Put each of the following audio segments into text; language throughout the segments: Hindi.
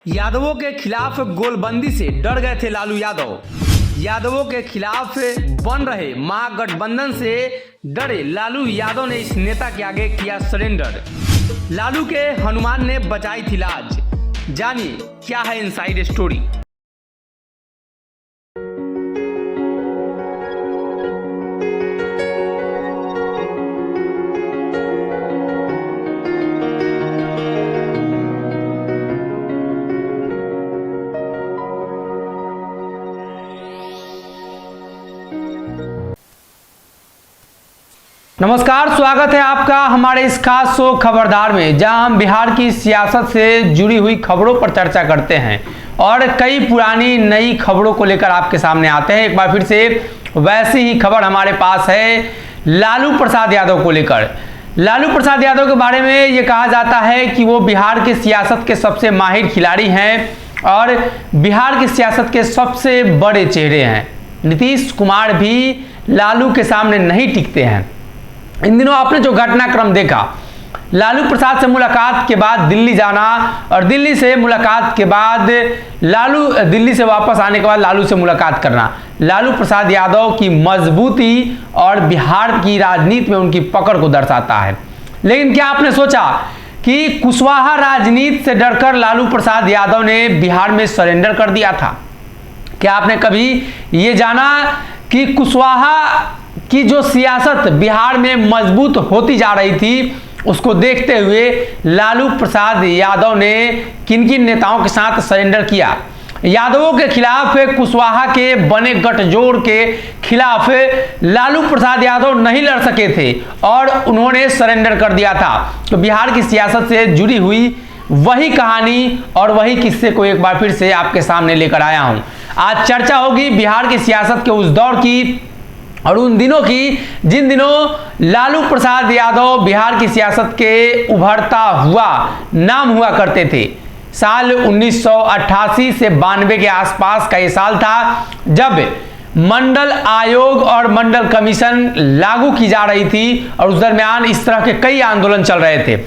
यादवों के खिलाफ गोलबंदी से डर गए थे लालू यादव। यादवों के खिलाफ बन रहे महागठबंधन से डरे लालू यादव ने इस नेता के आगे किया सरेंडर। लालू के हनुमान ने बचाई थी लाज। जानिए क्या है इनसाइड स्टोरी। नमस्कार, स्वागत है आपका हमारे इस खास शो खबरदार में, जहां हम बिहार की सियासत से जुड़ी हुई खबरों पर चर्चा करते हैं और कई पुरानी नई खबरों को लेकर आपके सामने आते हैं। एक बार फिर से वैसी ही खबर हमारे पास है लालू प्रसाद यादव को लेकर। लालू प्रसाद यादव के बारे में ये कहा जाता है कि वो बिहार की सियासत के सबसे माहिर खिलाड़ी हैं और बिहार की सियासत के सबसे बड़े चेहरे हैं। नीतीश कुमार भी लालू के सामने नहीं टिकते हैं। इन दिनों आपने जो घटनाक्रम देखा, लालू प्रसाद से मुलाकात के बाद दिल्ली जाना और दिल्ली से मुलाकात के बाद दिल्ली से वापस आने के बाद लालू से मुलाकात करना, लालू प्रसाद यादव की मजबूती और बिहार की राजनीति में उनकी पकड़ को दर्शाता है। लेकिन क्या आपने सोचा कि कुशवाहा राजनीति से डरकर लालू प्रसाद यादव ने बिहार में सरेंडर कर दिया था? क्या आपने कभी ये जाना कि कुशवाहा की जो सियासत बिहार में मजबूत होती जा रही थी, उसको देखते हुए लालू प्रसाद यादव ने किन किन नेताओं के साथ सरेंडर किया? यादवों के खिलाफ कुशवाहा के बने गठजोड़ के खिलाफ लालू प्रसाद यादव नहीं लड़ सके थे और उन्होंने सरेंडर कर दिया था। तो बिहार की सियासत से जुड़ी हुई वही कहानी और वही किस्से को एक बार फिर से आपके सामने लेकर आया हूं। आज चर्चा होगी बिहार की सियासत के उस दौर की और उन दिनों की जिन दिनों लालू प्रसाद यादव बिहार की सियासत के उभरता हुआ नाम हुआ करते थे। साल 1988 से 92 के आसपास का ये साल था जब मंडल आयोग और मंडल कमीशन लागू की जा रही थी और उस दरमियान इस तरह के कई आंदोलन चल रहे थे।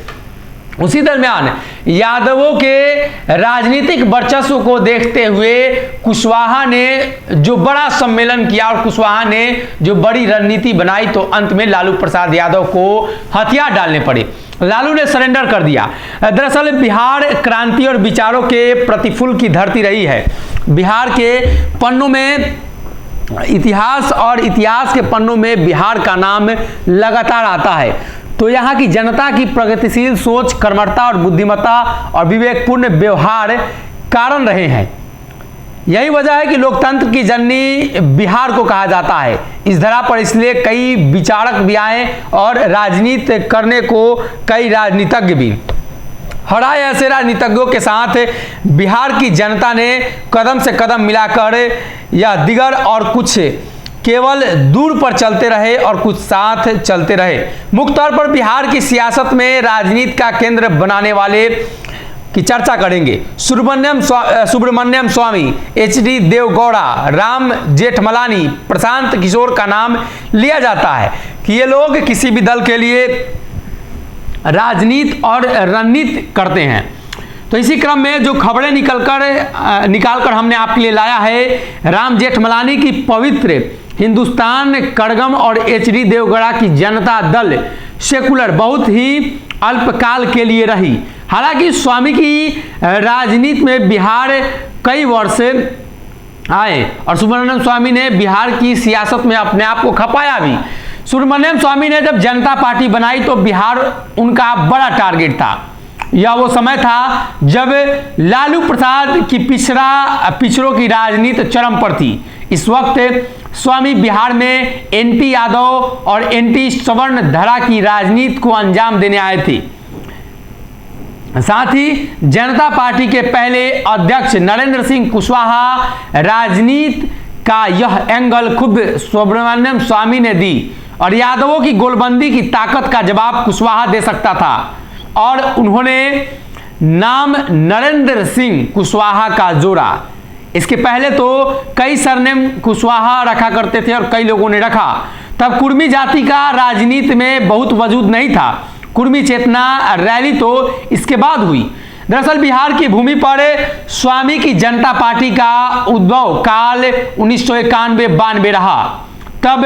उसी दरमियान यादवों के राजनीतिक वर्चस्व को देखते हुए कुशवाहा ने जो बड़ा सम्मेलन किया और कुशवाहा ने जो बड़ी रणनीति बनाई, तो अंत में लालू प्रसाद यादव को हथियार डालने पड़े। लालू ने सरेंडर कर दिया। दरअसल बिहार क्रांति और विचारों के प्रतिफूल की धरती रही है। बिहार के पन्नों में इतिहास के पन्नों में बिहार का नाम लगातार आता है। तो यहाँ की जनता की प्रगतिशील सोच, कर्मठता और बुद्धिमत्ता और विवेकपूर्ण व्यवहार कारण रहे हैं। यही वजह है कि लोकतंत्र की जननी बिहार को कहा जाता है। इस धरा पर इसलिए कई विचारक भी आए और राजनीति करने को कई राजनीतिज्ञ भी। हराए ऐसे राजनीतिज्ञों के साथ बिहार की जनता ने कदम से कदम मिलाकर या दिगर और कुछ केवल दूर पर चलते रहे और कुछ साथ चलते रहे। मुख्य तौर पर बिहार की सियासत में राजनीति का केंद्र बनाने वाले की चर्चा करेंगे। सुब्रमण्यम स्वामी, HD देवगौड़ा, राम जेठमलानी, प्रशांत किशोर का नाम लिया जाता है कि ये लोग किसी भी दल के लिए राजनीति और रणनीति करते हैं। तो इसी क्रम में जो खबरें निकालकर हमने आपके लिए लाया है, राम जेठमलानी की पवित्र हिंदुस्तान कड़गम और HD देवगौड़ा की जनता दल सेकुलर बहुत ही अल्पकाल के लिए रही। हालांकि स्वामी की राजनीति में बिहार कई वर्ष आए और सुब्रमण्यम स्वामी ने बिहार की सियासत में अपने आप को खपाया भी। सुब्रमण्यम स्वामी ने जब जनता पार्टी बनाई तो बिहार उनका बड़ा टारगेट था। यह वो समय था जब लालू प्रसाद की पिछड़ों की राजनीति चरम पर थी। इस वक्त स्वामी बिहार में NT यादव और NT सवर्ण धरा की राजनीति को अंजाम देने आए थे। साथ ही जनता पार्टी के पहले अध्यक्ष नरेंद्र सिंह कुशवाहा राजनीति का यह एंगल खुद सुब्रमण्यम स्वामी ने दी और यादवों की गोलबंदी की ताकत का जवाब कुशवाहा दे सकता था और उन्होंने नाम नरेंद्र सिंह कुशवाहा का जोड़ा। इसके पहले तो कई सरनेम कुशवाहा रखा करते थे और कई लोगों ने रखा। तब कुर्मी जाति का राजनीति में बहुत वजूद नहीं था। कुर्मी चेतना रैली तो इसके बाद हुई। दरअसल बिहार की भूमि पर स्वामी की जनता पार्टी का उद्भव काल 1991-92 रहा। तब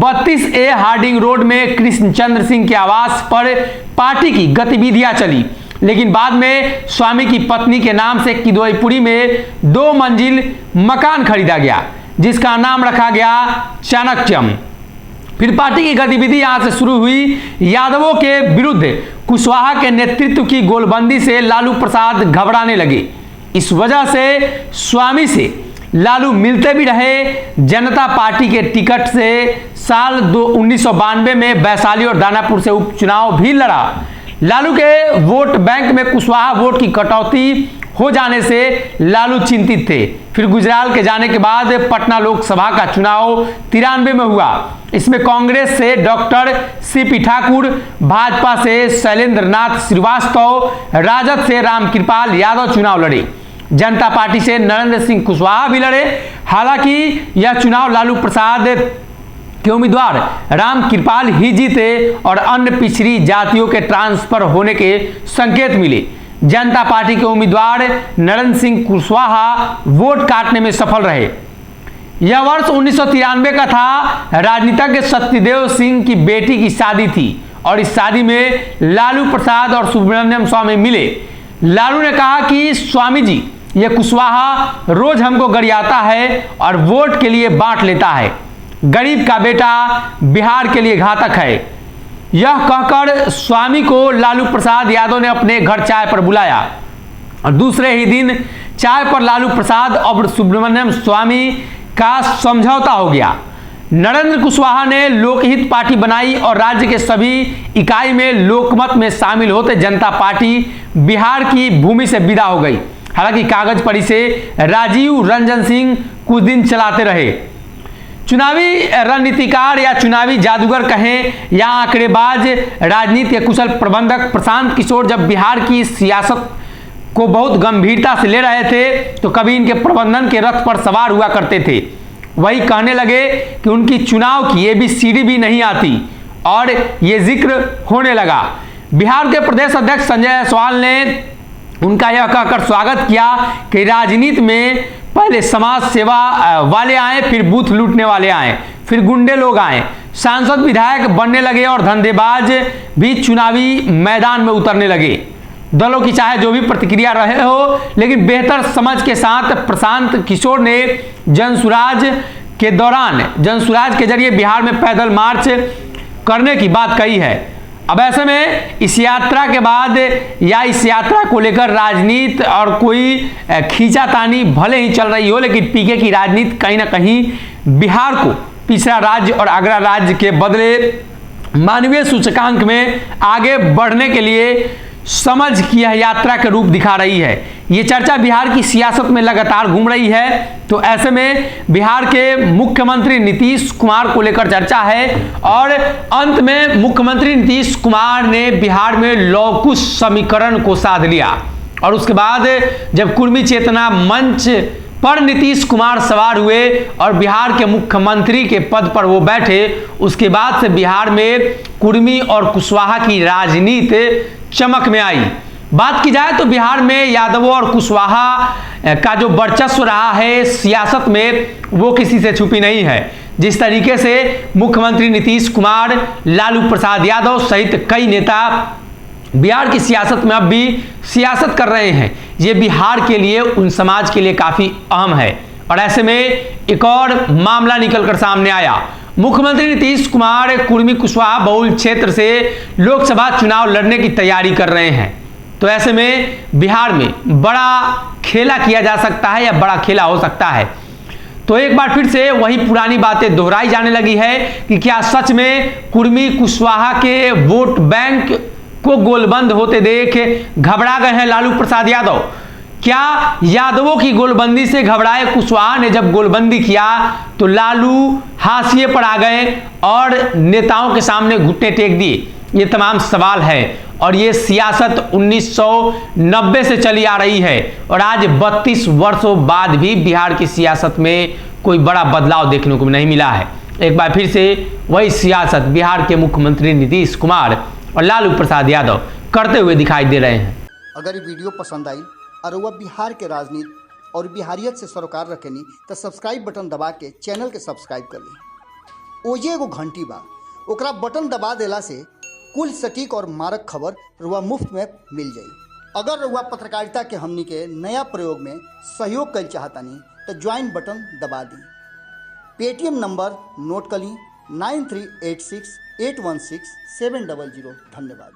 32A हार्डिंग रोड में कृष्णचंद्र सिंह के आवास पर पार्टी की गतिविधियां चली, लेकिन बाद में स्वामी की पत्नी के नाम से किदवईपुरी में 2 मंजिल मकान खरीदा गया, जिसका नाम रखा गया चाणक्यम। फिर पार्टी की गतिविधि यहां से शुरू हुई। यादवों के विरुद्ध कुशवाहा के नेतृत्व की गोलबंदी से लालू प्रसाद घबराने लगे। इस वजह से स्वामी से लालू मिलते भी रहे। जनता पार्टी के टिकट से साल 1992 में वैशाली और दानापुर से उपचुनाव भी लड़ा। लालू के वोट बैंक में कुशवाहा वोट की कटौती हो जाने से लालू चिंतित थे। फिर गुजराल के जाने के बाद पटना लोकसभा का चुनाव 93 में हुआ। इसमें कांग्रेस से डॉक्टर सीपी ठाकुर, भाजपा से शैलेंद्र नाथ श्रीवास्तव, राजद से रामकृपाल यादव चुनाव लड़े। जनता पार्टी से नरेंद्र सिंह कुशवाहा भी लड़े। हालांकि यह चुनाव लालू प्रसाद के उम्मीदवार रामकृपाल ही जीते और अन्य पिछड़ी जातियों के ट्रांसफर होने के संकेत मिले। जनता पार्टी के उम्मीदवार नरेंद्र सिंह कुशवाहा वोट काटने में सफल रहे। यह वर्ष 1993 का था। राजनीतिज्ञ सत्यदेव सिंह की बेटी की शादी थी और इस शादी में लालू प्रसाद और सुब्रमण्यम स्वामी मिले। लालू ने कहा कि स्वामी जी, यह कुशवाहा रोज हमको गरियाता है और वोट के लिए बांट लेता है। गरीब का बेटा बिहार के लिए घातक है। यह कहकर स्वामी को लालू प्रसाद यादव ने अपने घर चाय पर बुलाया और दूसरे ही दिन चाय पर लालू प्रसाद और सुब्रमण्यम स्वामी का समझौता हो गया। नरेंद्र कुशवाहा ने लोकहित पार्टी बनाई और राज्य के सभी इकाई में लोकमत में शामिल होते जनता पार्टी बिहार की भूमि से विदा हो गई। हालांकि कागज पर इसे राजीव रंजन सिंह कुछ दिन चलाते रहे। चुनावी रणनीतिकार या चुनावी जादूगर कहें या आंकड़ेबाज राजनीति के कुशल प्रबंधक प्रशांत किशोर जब बिहार की सियासत को बहुत गंभीरता से ले रहे थे तो कभी इनके प्रबंधन के रथ पर सवार हुआ करते थे। वही कहने लगे कि उनकी चुनाव की ABCD भी नहीं आती और ये जिक्र होने लगा। बिहार के प्रदेश अध्यक्ष संजय जायसवाल ने उनका यह कहकर स्वागत किया कि राजनीति में पहले समाज सेवा वाले आए, फिर बूथ लूटने वाले आए, फिर गुंडे लोग आए, सांसद विधायक बनने लगे और धंधेबाज भी चुनावी मैदान में उतरने लगे। दलों की चाहे जो भी प्रतिक्रिया रहे हो, लेकिन बेहतर समझ के साथ प्रशांत किशोर ने जनसुराज के जरिए बिहार में पैदल मार्च करने की बात कही है। अब ऐसे में इस यात्रा के बाद या इस यात्रा को लेकर राजनीति और कोई खींचातानी भले ही चल रही हो, लेकिन पीके की राजनीति कहीं ना कहीं बिहार को पिछड़ा राज्य और अग्रा राज्य के बदले मानवीय सूचकांक में आगे बढ़ने के लिए समझ की यह यात्रा के रूप दिखा रही है। ये चर्चा बिहार की सियासत में लगातार घूम रही है। तो ऐसे में बिहार के मुख्यमंत्री नीतीश कुमार को लेकर चर्चा है और अंत में मुख्यमंत्री नीतीश कुमार ने बिहार में लौकुश समीकरण को साध लिया और उसके बाद जब कुर्मी चेतना मंच पर नीतीश कुमार सवार हुए और बिहार के मुख्यमंत्री के पद पर वो बैठे, उसके बाद से बिहार में कुर्मी और कुशवाहा की राजनीति चमक में आई। बात की जाए तो बिहार में यादवों और कुशवाहा का जो वर्चस्व रहा है सियासत में, वो किसी से छुपी नहीं है। जिस तरीके से मुख्यमंत्री नीतीश कुमार, लालू प्रसाद यादव सहित कई नेता बिहार की सियासत में अब भी सियासत कर रहे हैं, ये बिहार के लिए, उन समाज के लिए काफी अहम है। और ऐसे में एक और मामला निकलकर सामने आया। मुख्यमंत्री नीतीश कुमार कुर्मी कुशवाहा बहुल क्षेत्र से लोकसभा चुनाव लड़ने की तैयारी कर रहे हैं। तो ऐसे में बिहार में बड़ा खेला किया जा सकता है या बड़ा खेला हो सकता है। तो एक बार फिर से वही पुरानी बातें दोहराई जाने लगी है कि क्या सच में कुर्मी कुशवाहा के वोट बैंक को गोलबंद होते देख घबरा गए हैं लालू प्रसाद यादव? क्या यादवों की गोलबंदी से घबराए कुशवाहा ने जब गोलबंदी किया तो लालू हाशिए पर आ गए और नेताओं के सामने घुटने टेक दिए? ये तमाम सवाल है और ये सियासत 1990 से चली आ रही है और आज 32 वर्षों बाद भी बिहार की सियासत में कोई बड़ा बदलाव देखने को नहीं मिला है। एक बार फिर से वही सियासत बिहार के मुख्यमंत्री नीतीश कुमार और लालू प्रसाद यादव करते हुए दिखाई दे रहे हैं। अगर ये वीडियो पसंद आई और वह बिहार के राजनीति और बिहारियत से सरोकार रखेनी तो सब्सक्राइब बटन दबा के चैनल के सब्सक्राइब कर ली। ओजे एगो घंटी बा, ओकरा बटन दबा देला से कुल सटीक और मारक खबर रुआ मुफ्त में मिल जाई। अगर रुआ पत्रकारिता के हमनी के नया प्रयोग में सहयोग कर चाहतानी तो ज्वाइन बटन दबा दी। पेटीएम नंबर नोट कर ली 9386816700। धन्यवाद।